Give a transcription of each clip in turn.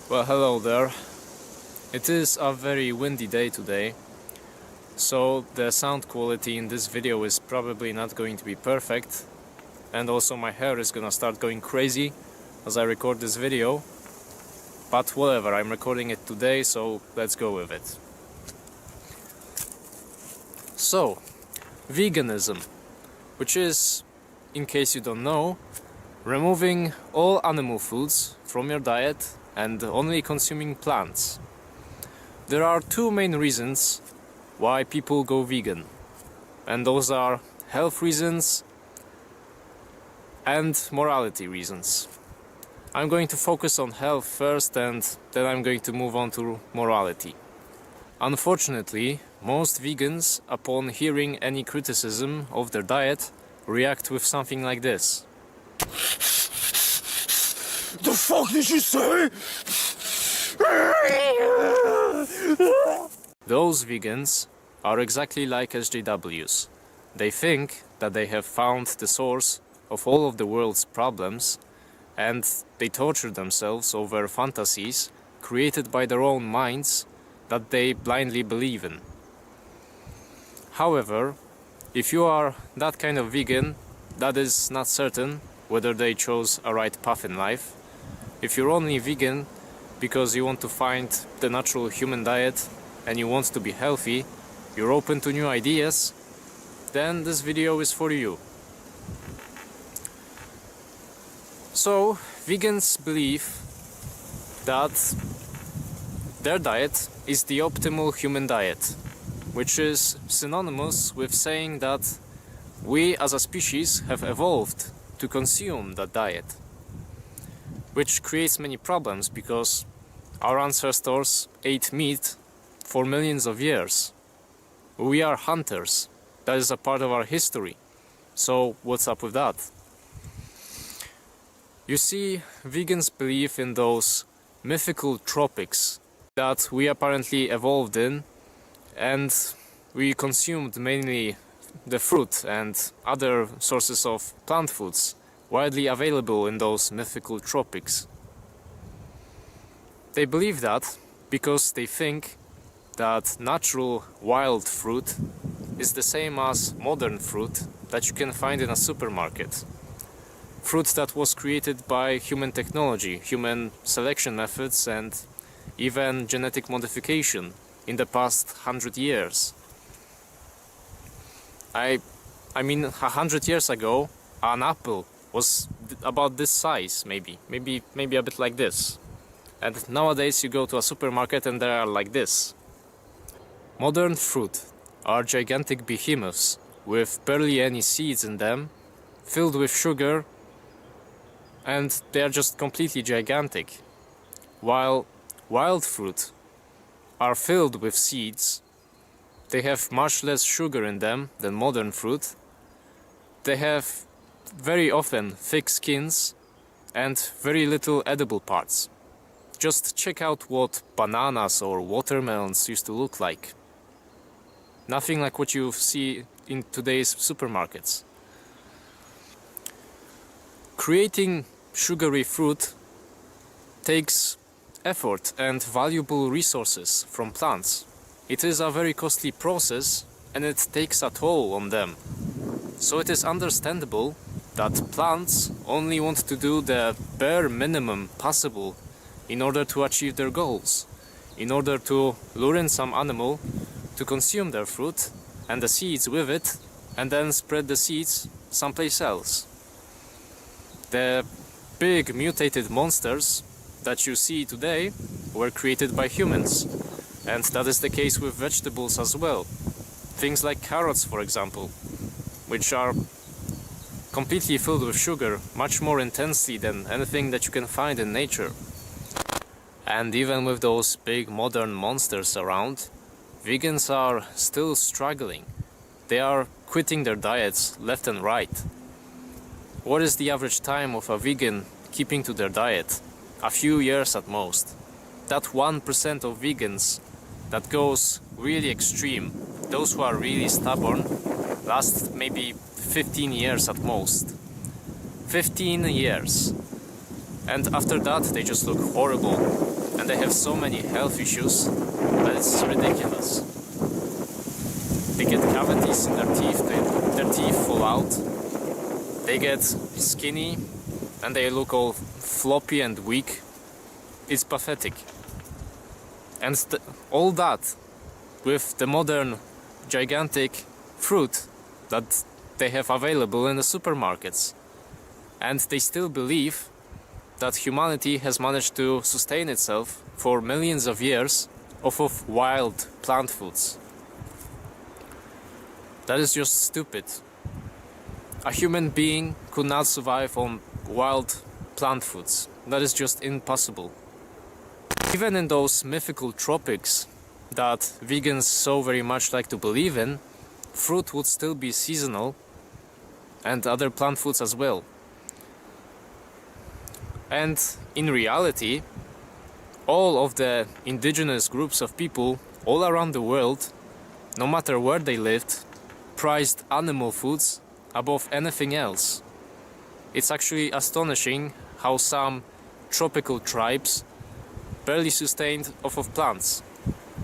Well, hello there. It is a very windy day today, so the sound quality in this video is probably not going to be perfect, and also my hair is gonna start going crazy as I record this video, but whatever, I'm recording it today, so let's go with it. So, veganism, which is, in case you don't know, removing all animal foods from your diet and only consuming plants. There are two main reasons why people go vegan, and those are health reasons and morality reasons. I'm going to focus on health first, and then I'm going to move on to morality. Unfortunately, most vegans, upon hearing any criticism of their diet, react with something like this. The fuck did you say? Those vegans are exactly like SJWs. They think that they have found the source of all of the world's problems, and they torture themselves over fantasies created by their own minds that they blindly believe in. However, if you are that kind of vegan that is not certain whether they chose a right path in life, if you're only vegan because you want to find the natural human diet and you want to be healthy, you're open to new ideas, then this video is for you. So, vegans believe that their diet is the optimal human diet, which is synonymous with saying that we as a species have evolved to consume that diet, which creates many problems because our ancestors ate meat for millions of years. We are hunters. That is a part of our history. So what's up with that? You see, vegans believe in those mythical tropics that we apparently evolved in, and we consumed mainly the fruit and other sources of plant foods widely available in those mythical tropics. They believe that because they think that natural wild fruit is the same as modern fruit that you can find in a supermarket. Fruit that was created by human technology, human selection methods, and even genetic modification in the past 100 years. I mean, 100 years ago, an apple was about this size, maybe a bit like this. And nowadays you go to a supermarket and they are like this. Modern fruit are gigantic behemoths with barely any seeds in them, filled with sugar, and they are just completely gigantic. While wild fruit are filled with seeds, they have much less sugar in them than modern fruit. They have very often thick skins and very little edible parts. Just check out what bananas or watermelons used to look like. Nothing like what you see in today's supermarkets. Creating sugary fruit takes effort and valuable resources from plants. It is a very costly process and it takes a toll on them. So it is understandable that plants only want to do the bare minimum possible in order to achieve their goals, in order to lure in some animal to consume their fruit and the seeds with it, and then spread the seeds someplace else. The big mutated monsters that you see today were created by humans, and that is the case with vegetables as well. Things like carrots, for example, which are completely filled with sugar, much more intensely than anything that you can find in nature. And even with those big modern monsters around, vegans are still struggling. They are quitting their diets left and right. What is the average time of a vegan keeping to their diet? A few years at most. That 1% of vegans that goes really extreme, those who are really stubborn, last maybe 15 years at most. 15 years. And after that they just look horrible. and they have so many health issues that it's ridiculous. They get cavities in their teeth, their teeth fall out, they get skinny, and they look all floppy and weak. It's pathetic. And all that with the modern gigantic fruit that they have available in the supermarkets. And they still believe that humanity has managed to sustain itself for millions of years off of wild plant foods. That is just stupid. A human being could not survive on wild plant foods. That is just impossible. Even in those mythical tropics that vegans so very much like to believe in, fruit would still be seasonal, and other plant foods as well. And in reality, all of the indigenous groups of people all around the world, no matter where they lived, prized animal foods above anything else. It's actually astonishing how some tropical tribes barely sustained off of plants.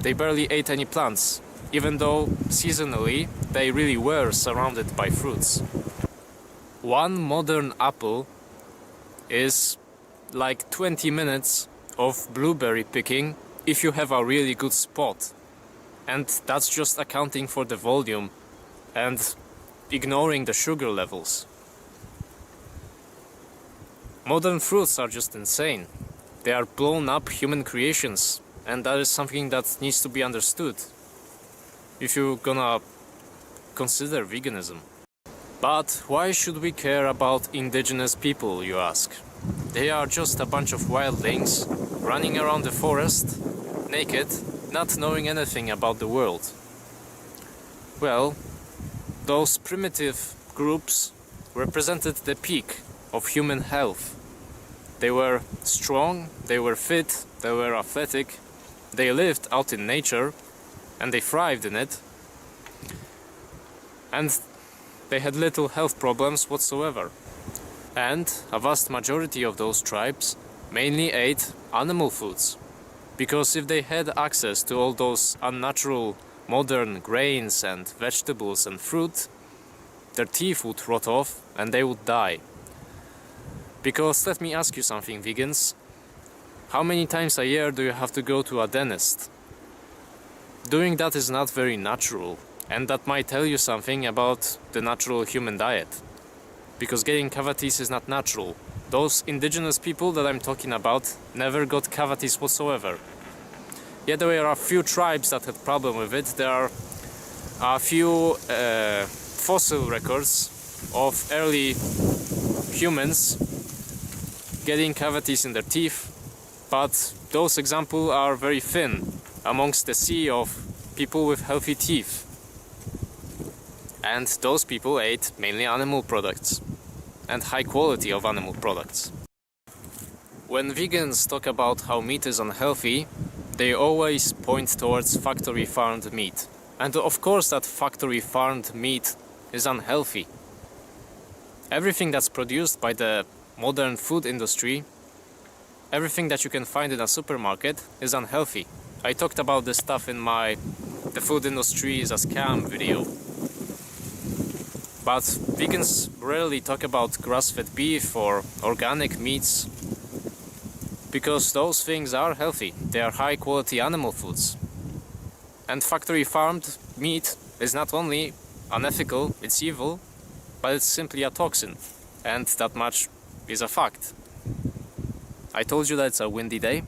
They barely ate any plants, even though seasonally they really were surrounded by fruits. One modern apple is like 20 minutes of blueberry picking if you have a really good spot. And that's just accounting for the volume and ignoring the sugar levels. Modern fruits are just insane. They are blown up human creations, and that is something that needs to be understood if you're gonna consider veganism. But why should we care about indigenous people, you ask? They are just a bunch of wildlings running around the forest, naked, not knowing anything about the world. Well, those primitive groups represented the peak of human health. They were strong, they were fit, they were athletic, they lived out in nature, and they thrived in it. And they had little health problems whatsoever. And a vast majority of those tribes mainly ate animal foods. Because if they had access to all those unnatural modern grains and vegetables and fruit, their teeth would rot off and they would die. Because let me ask you something, vegans. How many times a year do you have to go to a dentist? Doing that is not very natural, and that might tell you something about the natural human diet. Because getting cavities is not natural. Those indigenous people that I'm talking about never got cavities whatsoever. Yet there are a few tribes that had problem with it. There are a few fossil records of early humans getting cavities in their teeth, but those examples are very thin amongst the sea of people with healthy teeth. And those people ate mainly animal products, and high quality of animal products. When vegans talk about how meat is unhealthy, they always point towards factory farmed meat. And of course that factory farmed meat is unhealthy. Everything that's produced by the modern food industry, everything that you can find in a supermarket is unhealthy. I talked about this stuff in my "The Food Industry is a Scam" video. But vegans rarely talk about grass-fed beef or organic meats, because those things are healthy. They are high-quality animal foods. And factory farmed meat is not only unethical, it's evil, but it's simply a toxin. And that much is a fact. I told you that it's a windy day.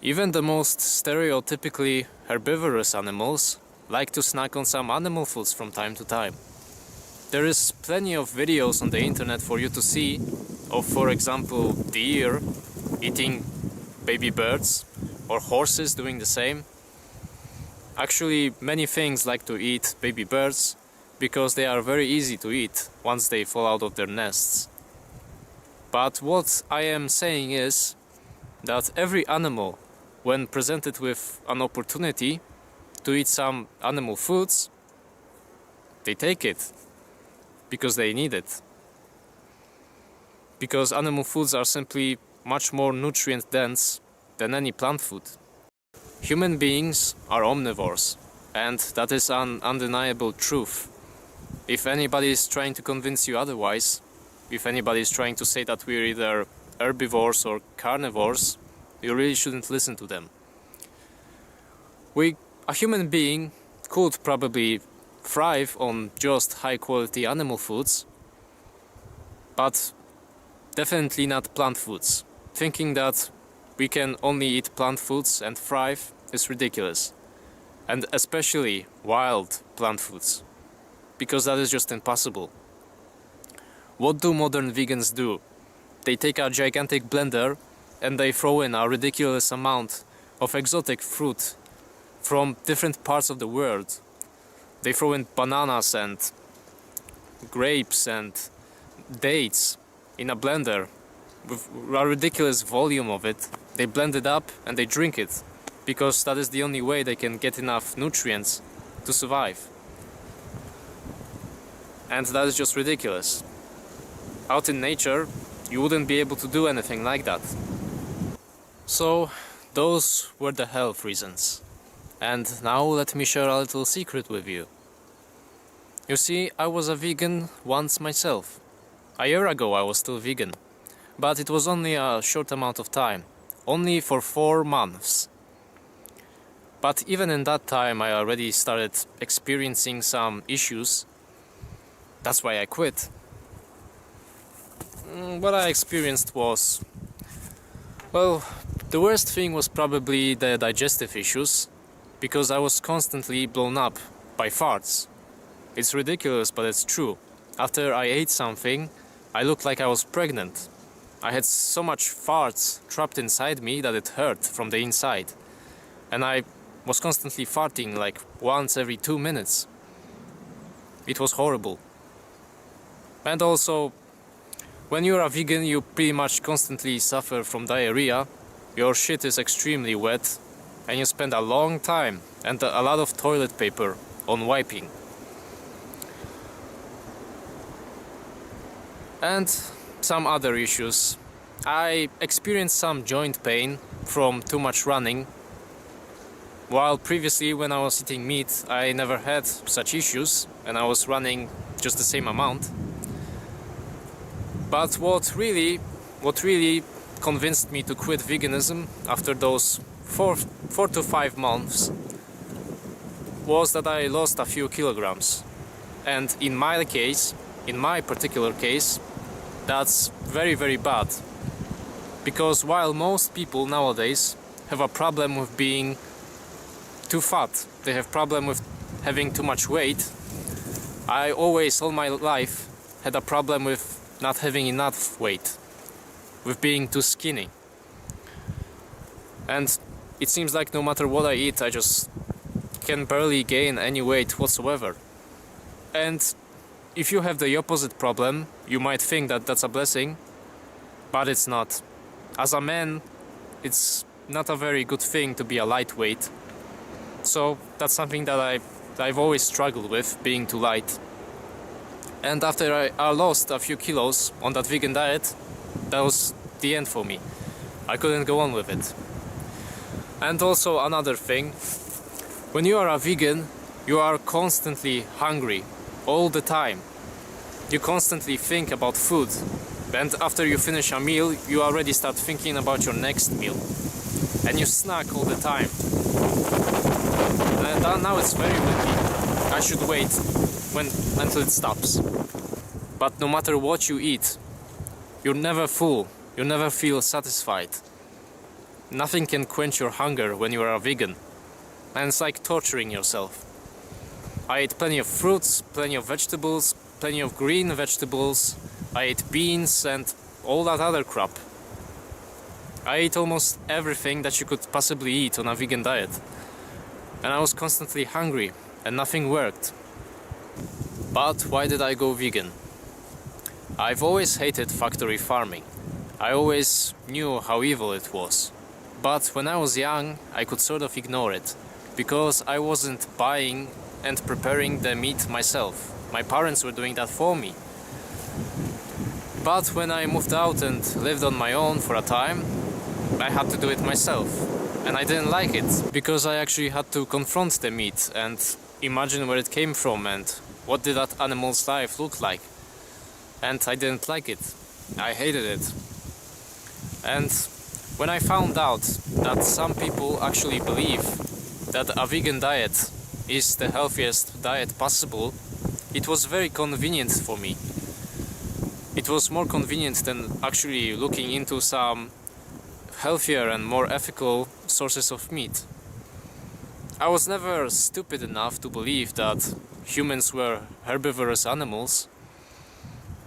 Even the most stereotypically herbivorous animals like to snack on some animal foods from time to time. There is plenty of videos on the internet for you to see of, for example, deer eating baby birds or horses doing the same. Actually, many things like to eat baby birds because they are very easy to eat once they fall out of their nests. But what I am saying is that every animal, when presented with an opportunity to eat some animal foods, they take it because they need it. Because animal foods are simply much more nutrient dense than any plant food. Human beings are omnivores, and that is an undeniable truth. If anybody is trying to convince you otherwise, if anybody is trying to say that we're either herbivores or carnivores, you really shouldn't listen to them. A human being could probably thrive on just high quality animal foods, but definitely not plant foods. Thinking that we can only eat plant foods and thrive is ridiculous. And especially wild plant foods, because that is just impossible. What do modern vegans do? They take a gigantic blender and they throw in a ridiculous amount of exotic fruit from different parts of the world. They throw in bananas and grapes and dates in a blender with a ridiculous volume of it. They blend it up and they drink it, because that is the only way they can get enough nutrients to survive. And that is just ridiculous. Out in nature, you wouldn't be able to do anything like that. So, those were the health reasons. And now let me share a little secret with you. You see, I was a vegan once myself. A year ago I was still vegan, but it was only a short amount of time, only for 4 months. But even in that time I already started experiencing some issues. That's why I quit. What I experienced was, well, the worst thing was probably the digestive issues, because I was constantly blown up by farts. It's ridiculous, but it's true. After I ate something, I looked like I was pregnant. I had so much farts trapped inside me that it hurt from the inside. And I was constantly farting like once every 2 minutes. It was horrible. And also, when you're a vegan, you pretty much constantly suffer from diarrhea. Your shit is extremely wet, and you spend a long time and a lot of toilet paper on wiping. And some other issues. I experienced some joint pain from too much running, while previously when I was eating meat I never had such issues and I was running just the same amount. But what really convinced me to quit veganism after those 4 to 5 months was that I lost a few kilograms. And in my particular case, that's very, very bad. Because while most people nowadays have a problem with being too fat, they have problem with having too much weight, I always, all my life, had a problem with not having enough weight, with being too skinny. And it seems like no matter what I eat, I just can barely gain any weight whatsoever. And if you have the opposite problem, you might think that that's a blessing, but it's not. As a man, it's not a very good thing to be a lightweight. So that's something that I've always struggled with, being too light. And after I lost a few kilos on that vegan diet, that was the end for me. I couldn't go on with it. And also another thing, when you are a vegan, you are constantly hungry, all the time. You constantly think about food, and after you finish a meal, you already start thinking about your next meal. And you snack all the time. And now it's very windy. I should wait until it stops. But no matter what you eat, you're never full, you never feel satisfied. Nothing can quench your hunger when you are a vegan. And it's like torturing yourself. I ate plenty of fruits, plenty of vegetables, plenty of green vegetables. I ate beans and all that other crap. I ate almost everything that you could possibly eat on a vegan diet. And I was constantly hungry and nothing worked. But why did I go vegan? I've always hated factory farming. I always knew how evil it was. But when I was young, I could sort of ignore it, because I wasn't buying and preparing the meat myself. My parents were doing that for me. But when I moved out and lived on my own for a time, I had to do it myself. And I didn't like it, because I actually had to confront the meat and imagine where it came from and what did that animal's life look like. And I didn't like it. I hated it. And when I found out that some people actually believe that a vegan diet is the healthiest diet possible, it was very convenient for me. It was more convenient than actually looking into some healthier and more ethical sources of meat. I was never stupid enough to believe that humans were herbivorous animals,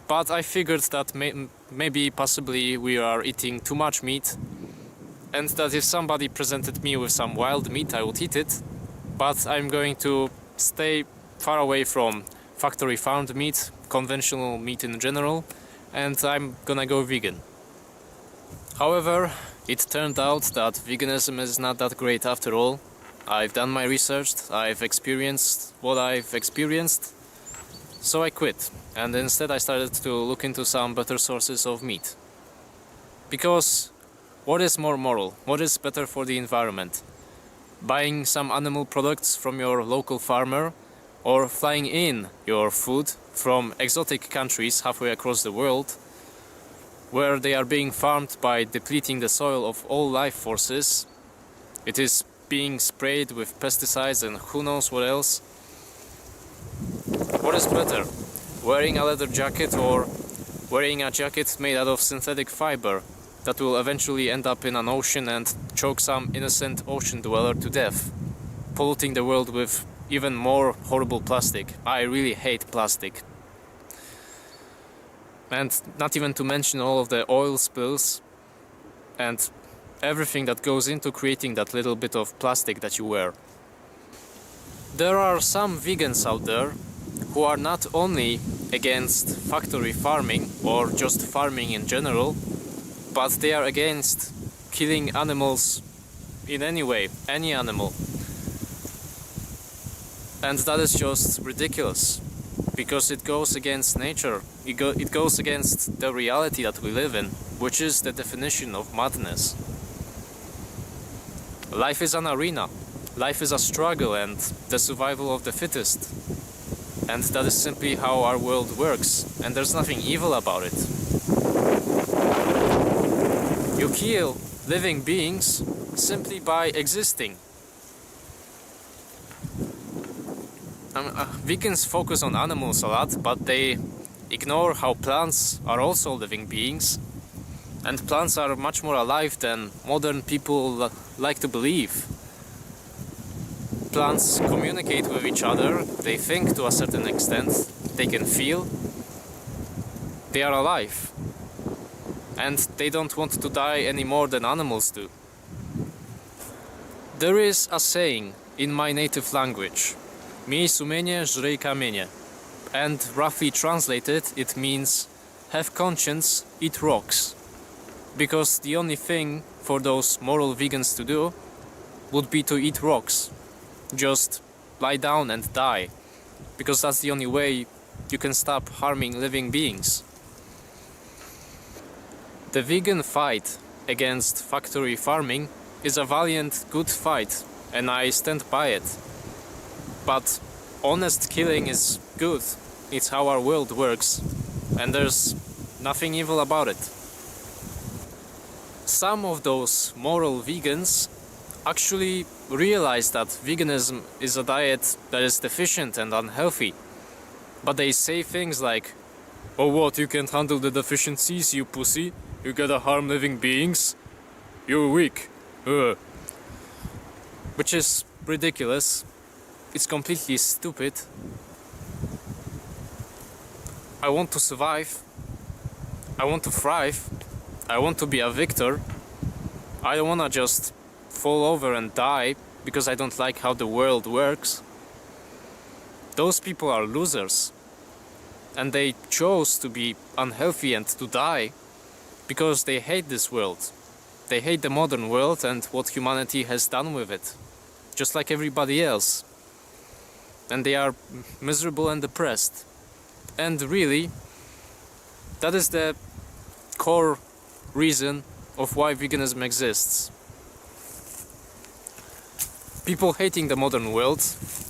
but I figured that maybe possibly we are eating too much meat, and that if somebody presented me with some wild meat I would eat it, but I'm going to stay far away from factory farmed meat, conventional meat in general, and I'm gonna go vegan. However, it turned out that veganism is not that great after all. I've done my research, I've experienced what I've experienced, so I quit, and instead I started to look into some better sources of meat. Because what is more moral? What is better for the environment? Buying some animal products from your local farmer, or flying in your food from exotic countries halfway across the world, where they are being farmed by depleting the soil of all life forces. It is being sprayed with pesticides and who knows what else. What is better? Wearing a leather jacket or wearing a jacket made out of synthetic fiber that will eventually end up in an ocean and choke some innocent ocean dweller to death, polluting the world with even more horrible plastic. I really hate plastic. And not even to mention all of the oil spills and everything that goes into creating that little bit of plastic that you wear. There are some vegans out there who are not only against factory farming or just farming in general, but they are against killing animals in any way, any animal. And that is just ridiculous, because it goes against nature. It goes against the reality that we live in, which is the definition of madness. Life is an arena. Life is a struggle and the survival of the fittest. And that is simply how our world works, and there's nothing evil about it. You kill living beings simply by existing. Vegans focus on animals a lot, but they ignore how plants are also living beings, and plants are much more alive than modern people like to believe. Plants communicate with each other, they think to a certain extent, they can feel, they are alive, and they don't want to die any more than animals do. There is a saying in my native language, miej sumienie, żryj kamienie, and roughly translated it means have conscience, eat rocks, because the only thing for those moral vegans to do would be to eat rocks. Just lie down and die, because that's the only way you can stop harming living beings. The vegan fight against factory farming is a valiant, good fight, and I stand by it. But honest killing is good. It's how our world works, and there's nothing evil about it. Some of those moral vegans actually realize that veganism is a diet that is deficient and unhealthy. But they say things like, "Oh what, you can't handle the deficiencies, you pussy? You gotta harm living beings? You're weak." Which is ridiculous. It's completely stupid. I want to survive. I want to thrive. I want to be a victor. I don't wanna just fall over and die because I don't like how the world works. Those people are losers, and they chose to be unhealthy and to die because they hate this world. They hate the modern world and what humanity has done with it, just like everybody else. And they are miserable and depressed. And really, that is the core reason of why veganism exists. People hating the modern world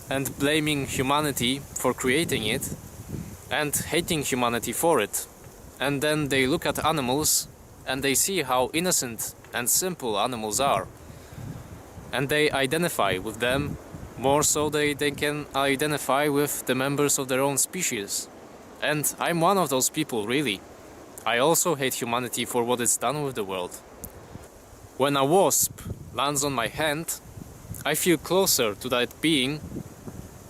and blaming humanity for creating it and hating humanity for it. And then they look at animals and they see how innocent and simple animals are. And they identify with them more so they can identify with the members of their own species. And I'm one of those people, really. I also hate humanity for what it's done with the world. When a wasp lands on my hand, I feel closer to that being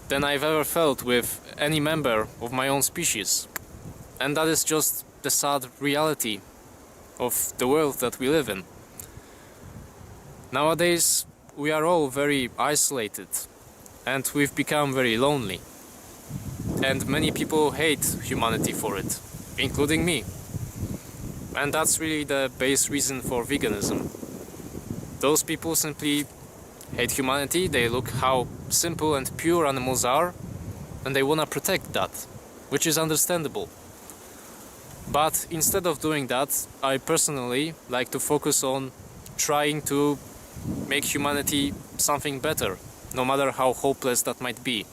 than I've ever felt with any member of my own species. And that is just the sad reality of the world that we live in. Nowadays, we are all very isolated and we've become very lonely. And many people hate humanity for it, including me. And that's really the base reason for veganism. Those people simply hate humanity, they look how simple and pure animals are, and they want to protect that, which is understandable. But instead of doing that, I personally like to focus on trying to make humanity something better, no matter how hopeless that might be.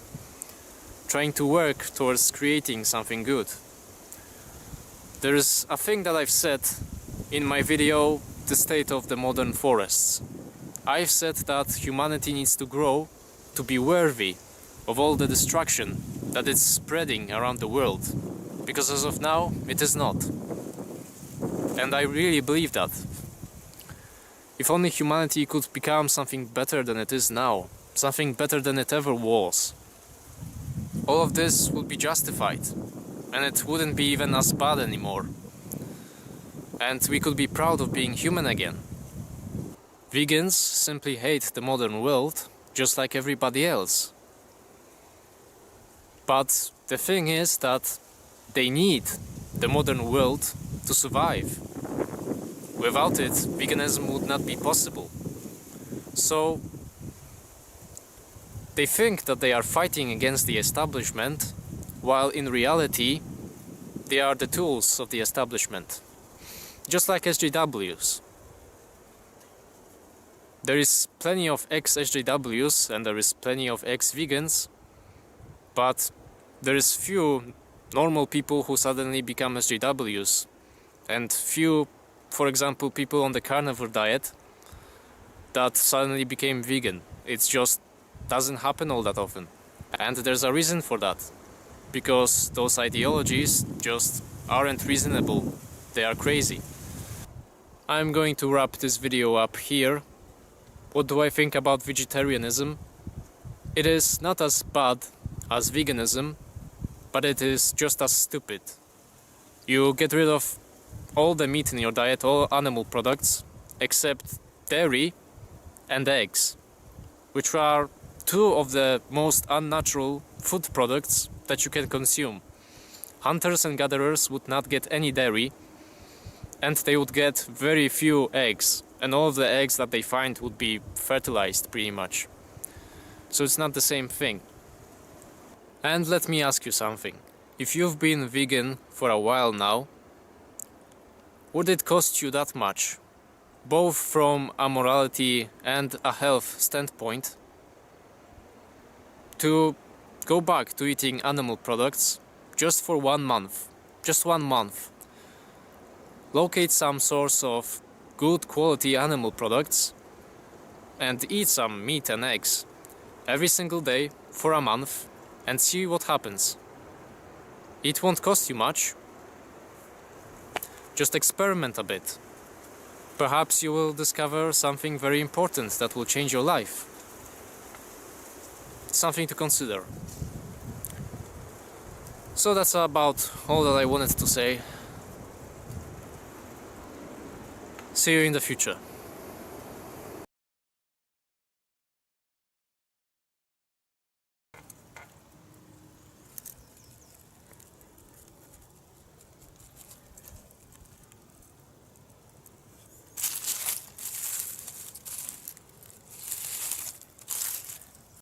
Trying to work towards creating something good. There is a thing that I've said in my video, The State of the Modern Forests. I've said that humanity needs to grow to be worthy of all the destruction that it's spreading around the world, because as of now, it is not. And I really believe that. If only humanity could become something better than it is now, something better than it ever was, all of this would be justified, and it wouldn't be even as bad anymore. And we could be proud of being human again. Vegans simply hate the modern world, just like everybody else. But the thing is that they need the modern world to survive. Without it, veganism would not be possible. So they think that they are fighting against the establishment, while in reality they are the tools of the establishment. Just like SJWs. There is plenty of ex-SJWs and there is plenty of ex-vegans, but there is few normal people who suddenly become SJWs, and few, for example, people on the carnivore diet that suddenly became vegan. It just doesn't happen all that often. And there's a reason for that. Because those ideologies just aren't reasonable. They are crazy. I'm going to wrap this video up here. What do I think about vegetarianism? It is not as bad as veganism, but it is just as stupid. You get rid of all the meat in your diet, all animal products, except dairy and eggs, which are two of the most unnatural food products that you can consume. Hunters and gatherers would not get any dairy, and they would get very few eggs, and all of the eggs that they find would be fertilized pretty much. So it's not the same thing. And let me ask you something. If you've been vegan for a while now, would it cost you that much? Both from a morality and a health standpoint, to go back to eating animal products just for 1 month. Just 1 month. Locate some source of good quality animal products and eat some meat and eggs every single day for a month and see what happens. It won't cost you much. Just experiment a bit. Perhaps you will discover something very important that will change your life. Something to consider. So that's about all that I wanted to say. See you in the future.